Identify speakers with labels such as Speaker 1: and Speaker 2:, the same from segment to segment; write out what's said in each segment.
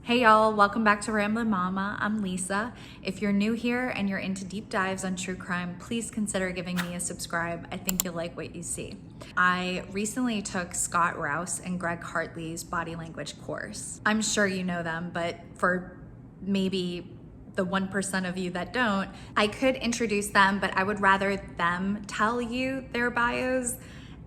Speaker 1: Hey y'all, welcome back to Ramblin' Mama. I'm Lisa. If you're new here and you're into deep dives on true crime, please consider giving me a subscribe. I think you'll like what you see. I recently took Scott Rouse and Greg Hartley's body language course. I'm sure you know them, but for maybe the 1% of you that don't, I could introduce them, but I would rather them tell you their bios.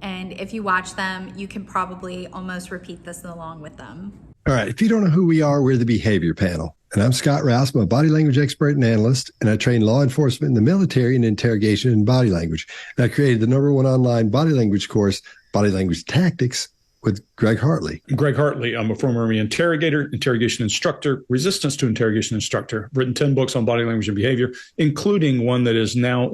Speaker 1: And if you watch them, you can probably almost repeat this along with them.
Speaker 2: All right. If you don't know who we are, we're the Behavior Panel. And I'm Scott Rouse. I'm a body language expert and analyst, and I train law enforcement in the military in interrogation and body language. And I created the #1 online body language course, Body Language Tactics, with Greg Hartley.
Speaker 3: Greg Hartley. I'm a former Army interrogator, interrogation instructor, resistance to interrogation instructor. I've written 10 books on body language and behavior, including one that is now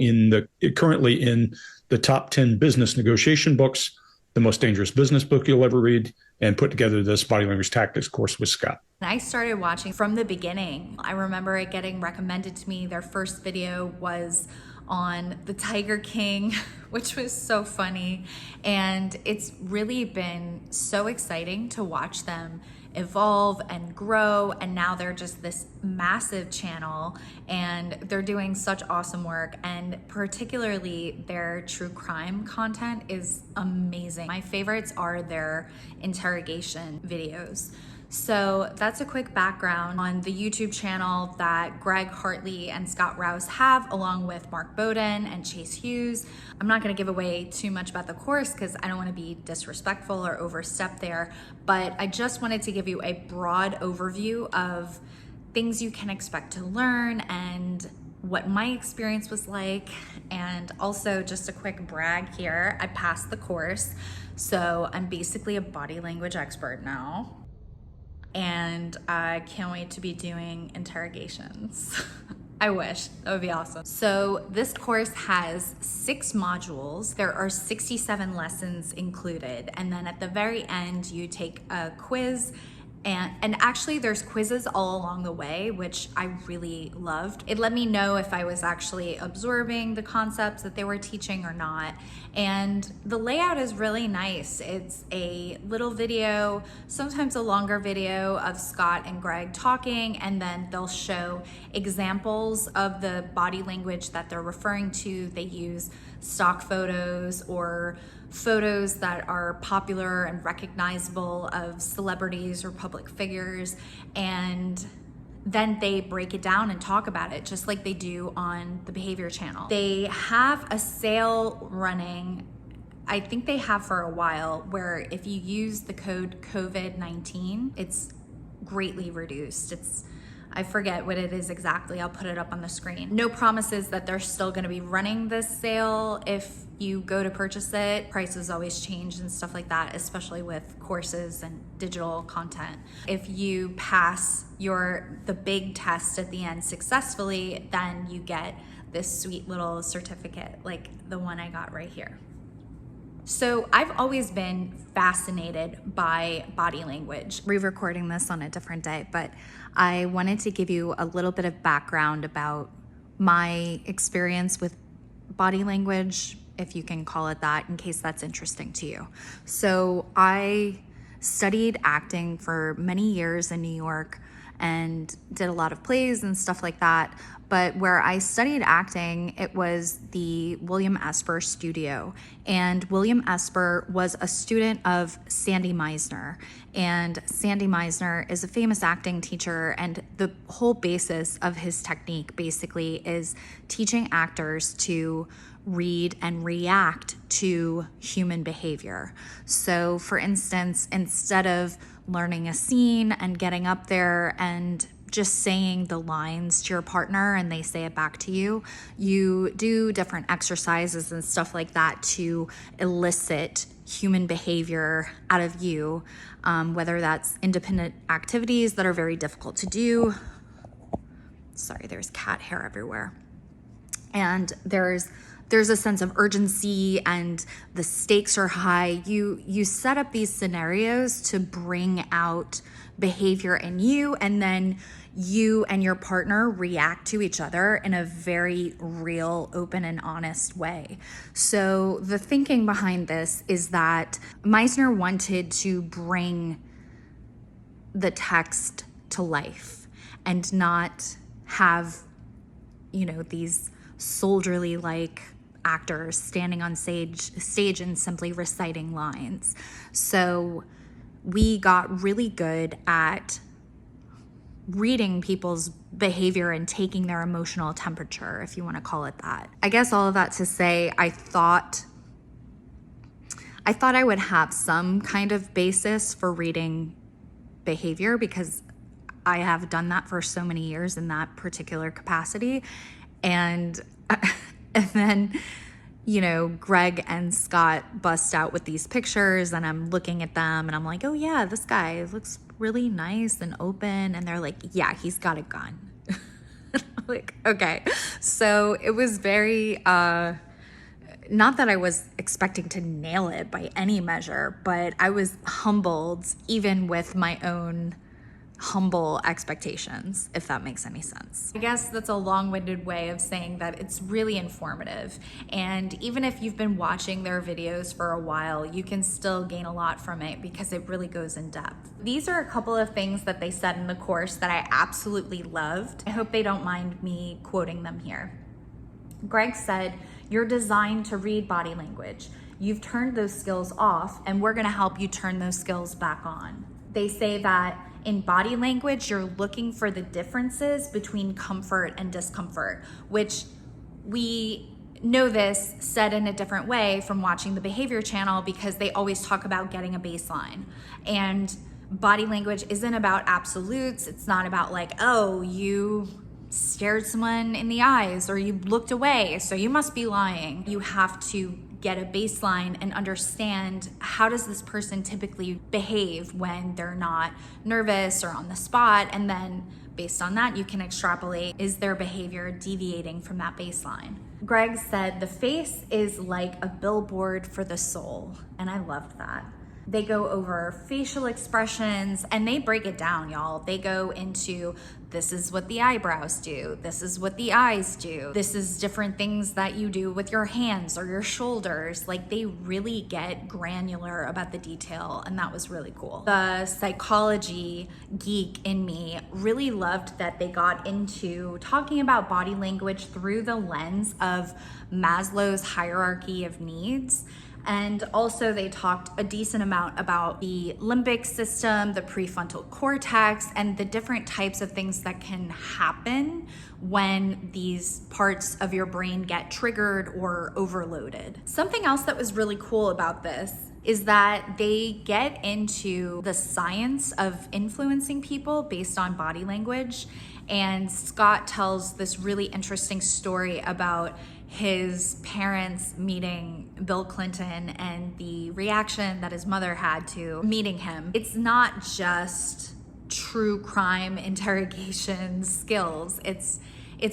Speaker 3: currently in the top 10 business negotiation books, the most dangerous business book you'll ever read, and put together this body language tactics course with Scott.
Speaker 1: I started watching from the beginning. I remember it getting recommended to me. Their first video was on the Tiger King, which was so funny. And it's really been so exciting to watch them evolve and grow, and now they're just this massive channel and they're doing such awesome work, and particularly their true crime content is amazing. My favorites are their interrogation videos. So that's a quick background on the YouTube channel that Greg Hartley and Scott Rouse have, along with Mark Bowden and Chase Hughes. I'm not gonna give away too much about the course because I don't wanna be disrespectful or overstep there, but I just wanted to give you a broad overview of things you can expect to learn and what my experience was like. And also just a quick brag here, I passed the course. So I'm basically a body language expert now. And I can't wait to be doing interrogations. I wish, that would be awesome. So this course has 6 modules. There are 67 lessons included. And then at the very end, you take a quiz. And actually there's quizzes all along the way, which I really loved. It let me know if I was actually absorbing the concepts that they were teaching or not. And the layout is really nice. It's a little video, sometimes a longer video of Scott and Greg talking, and then they'll show examples of the body language that they're referring to. They use stock photos or photos that are popular and recognizable of celebrities or public figures, and then they break it down and talk about it just like they do on the Behavior channel. They have a sale running, I think they have for a while, where if you use the code COVID-19, it's greatly reduced. I forget what it is exactly. I'll put it up on the screen. No promises that they're still gonna be running this sale if you go to purchase it. Prices always change and stuff like that, especially with courses and digital content. If you pass the big test at the end successfully, then you get this sweet little certificate like the one I got right here. So I've always been fascinated by body language. Re-recording this on a different day, but I wanted to give you a little bit of background about my experience with body language, if you can call it that, in case that's interesting to you. So I studied acting for many years in New York and did a lot of plays and stuff like that. But where I studied acting, it was the William Esper studio. And William Esper was a student of Sandy Meisner. And Sandy Meisner is a famous acting teacher, and the whole basis of his technique basically is teaching actors to read and react to human behavior. So for instance, instead of learning a scene and getting up there and just saying the lines to your partner and they say it back to you, you do different exercises and stuff like that to elicit human behavior out of you, whether that's independent activities that are very difficult to do. Sorry, there's cat hair everywhere. And there's a sense of urgency and the stakes are high. You set up these scenarios to bring out behavior in you, and then you and your partner react to each other in a very real, open, and honest way. So the thinking behind this is that Meisner wanted to bring the text to life and not have, these soldierly like actors standing on stage and simply reciting lines. So we got really good at reading people's behavior and taking their emotional temperature, if you want to call it that. I guess all of that to say, I thought I would have some kind of basis for reading behavior because I have done that for so many years in that particular capacity. And then, Greg and Scott bust out with these pictures and I'm looking at them and I'm like, oh yeah, this guy looks really nice and open. And they're like, yeah, he's got a gun. Like, okay. So it was very, not that I was expecting to nail it by any measure, but I was humbled even with my own humble expectations, if that makes any sense. I guess that's a long-winded way of saying that it's really informative. And even if you've been watching their videos for a while, you can still gain a lot from it because it really goes in depth. These are a couple of things that they said in the course that I absolutely loved. I hope they don't mind me quoting them here. Greg said, "You're designed to read body language. You've turned those skills off, and we're gonna help you turn those skills back on." They say that in body language, you're looking for the differences between comfort and discomfort, which we know this said in a different way from watching the behavior channel because they always talk about getting a baseline. And body language isn't about absolutes. It's not about like, oh, you stared someone in the eyes or you looked away, so you must be lying. You have to get a baseline and understand how does this person typically behave when they're not nervous or on the spot, and then based on that you can extrapolate, is their behavior deviating from that baseline? Greg said the face is like a billboard for the soul, and I loved that. They go over facial expressions and they break it down, y'all. They go into this is what the eyebrows do, this is what the eyes do, this is different things that you do with your hands or your shoulders. Like, they really get granular about the detail, and that was really cool. The psychology geek in me really loved that they got into talking about body language through the lens of Maslow's hierarchy of needs. And also they talked a decent amount about the limbic system, the prefrontal cortex, and the different types of things that can happen when these parts of your brain get triggered or overloaded. Something else that was really cool about this is that they get into the science of influencing people based on body language. And Scott tells this really interesting story about his parents meeting Bill Clinton and the reaction that his mother had to meeting him. It's not just true crime interrogation skills. It's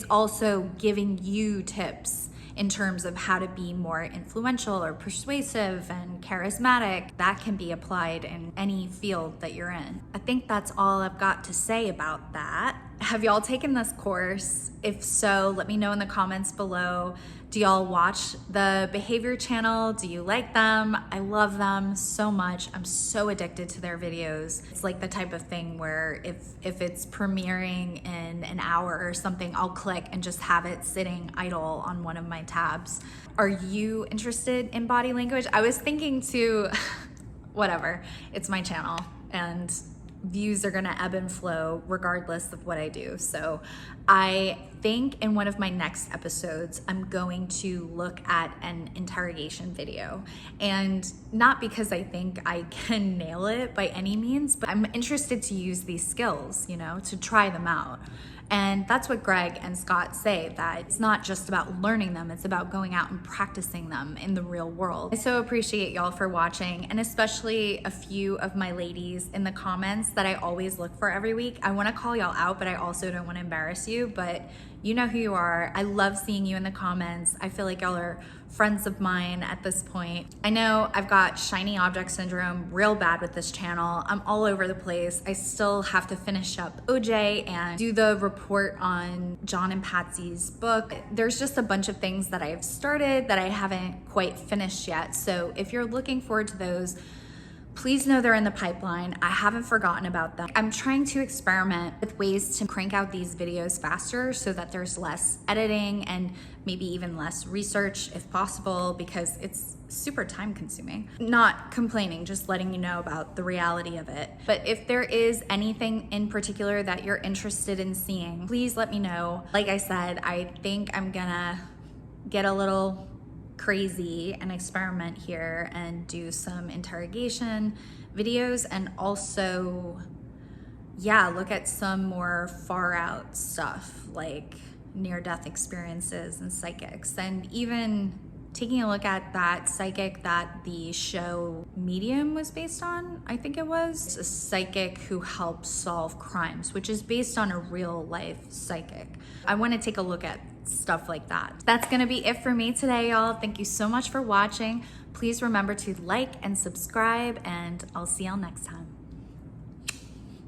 Speaker 1: also giving you tips in terms of how to be more influential or persuasive and charismatic. That can be applied in any field that you're in. I think that's all I've got to say about that. Have y'all taken this course? If so, let me know in the comments below. Do y'all watch the behavior channel? Do you like them? I love them so much. I'm so addicted to their videos. It's like the type of thing where if it's premiering in an hour or something, I'll click and just have it sitting idle on one of my tabs. Are you interested in body language? I was thinking to, whatever, it's my channel and views are gonna ebb and flow regardless of what I do. So I think in one of my next episodes, I'm going to look at an interrogation video. And not because I think I can nail it by any means, but I'm interested to use these skills, to try them out. And that's what Greg and Scott say, that it's not just about learning them, it's about going out and practicing them in the real world. I so appreciate y'all for watching, and especially a few of my ladies in the comments that I always look for every week. I wanna call y'all out, but I also don't wanna embarrass you, but you know who you are. I love seeing you in the comments. I feel like y'all are friends of mine at this point. I know I've got shiny object syndrome real bad with this channel. I'm all over the place. I still have to finish up OJ and do the report on John and Patsy's book. There's just a bunch of things that I've started that I haven't quite finished yet. So if you're looking forward to those, Please know they're in the pipeline. I haven't forgotten about them. I'm trying to experiment with ways to crank out these videos faster so that there's less editing and maybe even less research if possible, because it's super time consuming. Not complaining, just letting you know about the reality of it. But if there is anything in particular that you're interested in seeing, please let me know. Like I said, I think I'm gonna get a little crazy and experiment here and do some interrogation videos, and also, yeah, look at some more far out stuff like near-death experiences and psychics, and even taking a look at that psychic that the show Medium was based on. I think it was a psychic who helps solve crimes, which is based on a real life psychic. I want to take a look at stuff like that. That's gonna be it for me today, y'all. Thank you so much for watching. Please remember to like and subscribe, and I'll see y'all next time.